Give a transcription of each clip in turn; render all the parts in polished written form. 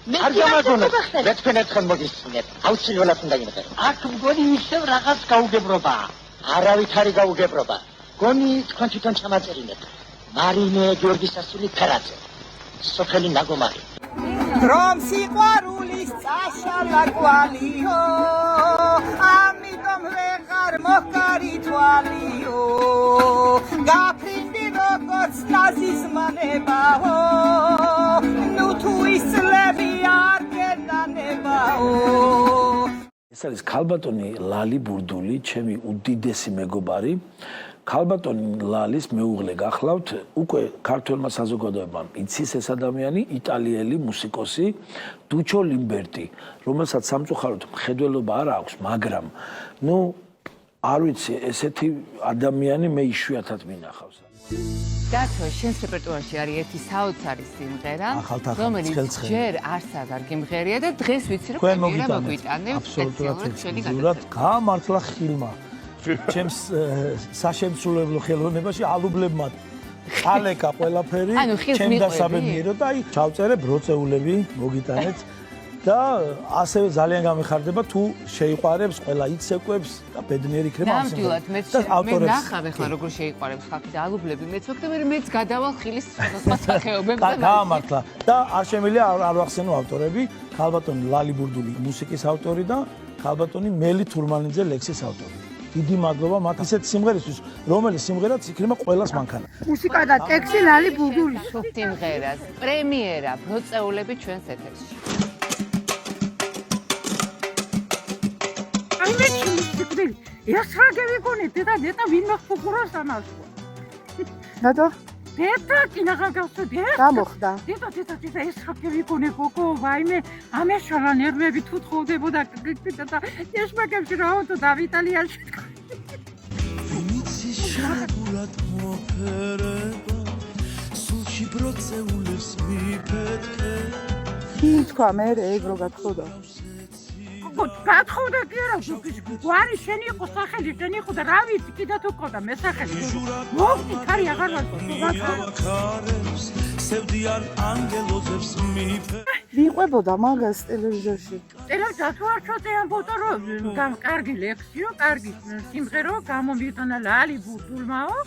არ გამაგონოთ მე თქვენ ერთხელ მოგისმინეთ აუცილებლად უნდა იმღერო აქ მგონი ისევ რაღაც გაუგებრობაა არავით არის გაუგებრობა გონი თქვენ თვითონ ჩამაწერინეთ მარინე გიორგისასული ფერაძე სოფელი ნაგომარი რომ სიყვარულის წაშალა კვალიო ამიტომ ვეღარ მოხარი თვალიო გაფრინდი როგორც ნაზის მანებაო ნუ თუ ისლები არ გენანებაო ეს არის ქალბატონი ლალი ბურდული ჩემი უდიდესი მეგობარი ქალბატონი ლალის მეუღლე გახლავთ უკვე ქართველმა საზოგადოებამ იცის ეს ადამიანი იტალიელი მუსიკოსი დუჩო ლიმბერტი რომელსაც სამწუხაროდ მხედველობა არ აქვს მაგრამ ნუ არ ვიცი ესეთი ადამიანი მე იშვიათად მინახავს დათო შენს რეპერტუარში არის ერთი საოცარი სიმღერა რომელიც ჯერ არც აღარ გიმღერია და დღეს ვიცი რომ პრემიერა მოგვიტანებ აბსოლუტურად გამართლა ხილმა ჩემს საშემსრულებლო ხელოვნებაში ალუბლებმა ალეკა ყველაფერი ჩემ დასაბედნიერო და აი ჩავწერე ბროწეულები მოგიტანეთ და ასევე ძალიან გამეხარდება თუ შეიყვარებს ყველა იცეკვებს და ბედნიერი იქნება ამ სიმღერას და ავტორებს მე ნახავ ახლა როგორ შეიყვარებს ხალხი და ალუბლები მეც ვქ და მეც გადავალ ხილის სხვადასხვა სახეობებს და გამართლა და არ შემიძლია არ ვახსენო ავტორები ქალბატონი ლალი ბურდული მუსიკის ავტორი და ქალბატონი მელი თურმანიძე ლექსის ავტორი დიდი მადლობა მათ ისეთ სიმღერისთვის რომელიც სიმღერაც იქნება ყველას მანქანა მუსიკა და ტექსტი ლალი ბურდულის სიმღერას პრემიერა ბროწეულები ჩვენს ეთერში ეს რა გევიგონეთ დედა ვინმე ხუხუროს ამასო დადო დედა კინაღაგავსო გამოხდა დედა ეს რა გევიგონე გოგო ვაიმე ამეშალა ნერვები თუ თხოვდებოდა და ეშმაკებში რაოდო და იტალიაში ვიცი შაგულად მოფერება სულში ბროწეულებს მიფეთქე კი თქვა მე ეგ რო გათხოვდა გათხოვდა კი არა გვარი შენი იყო სახელი შენი იყო და რა ვიცი კიდე თუ ყოდა მე სახელი მოვდი ქარი აღარ ვარ სევდიან ანგელოზებს მიფე ვიყვებოდა მაგას ტელევიზორში ტელევიზორში თუ არ ჩოთეან ფოტო რო კარგი ლექსიო კარგი სიმღერო გამომიტანა ლალი ბურდულმაო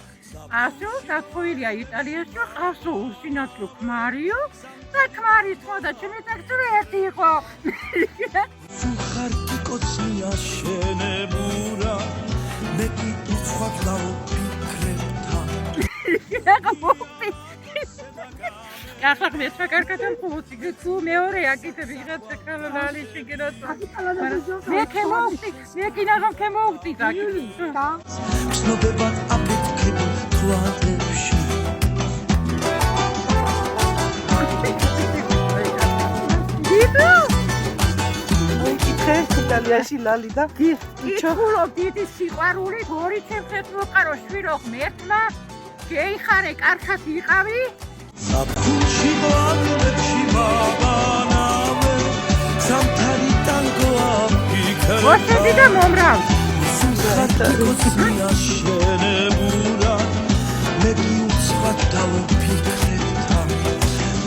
ასო გათხოვილია იტალიაში ყავსო უსინათლო ქმარიო და ქმარის ხოდა ჩემი ტექსტი ერთი იყო ხარ კოცნია შენებურა მე კი უცხოთლავ ფიქრებთან ეხა მოვდი ახლა მე შეკარკატან ხუთი თუ მეორე აკეთე ვიღაცა ქალალი შეგერაცა მე ქემოვდი მე კინაღამ ქემოვდი გაკი და ცნობებად აფეთქებ თვალებში დიდო იტალიაში ლალი და იჩულო დიდი სიყვარული გორი ჩემხეთ მოყარო შვირო ღმერთმა შეიხარე კარგად იყავი საფუჩი ბლაგებში მაბანავე სამთარი ტანგო აფიქრე მოსედი და მომრავ კოცნია შენებურა მე კი უცხოთავ ფიქრებთან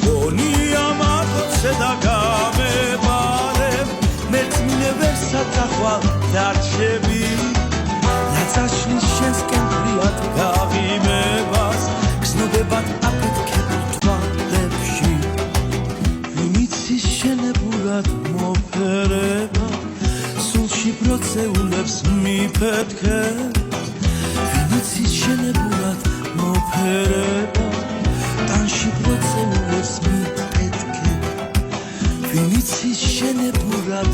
გონია მაგოცე და გამებარებ მეწმინე ვერ სათახვალ დარჩები ნაცაშლის შენსკენ პრიად გაღიმებას გზნობებად აფეთქებ თვალებში ვინიცის შენებურად მოფერება სულში ბროწეულებს მიფეთქე ვინიცის შენებურად მოფერება ტანში ბროწეულებს მიფეთქე ვინიცის შენებურად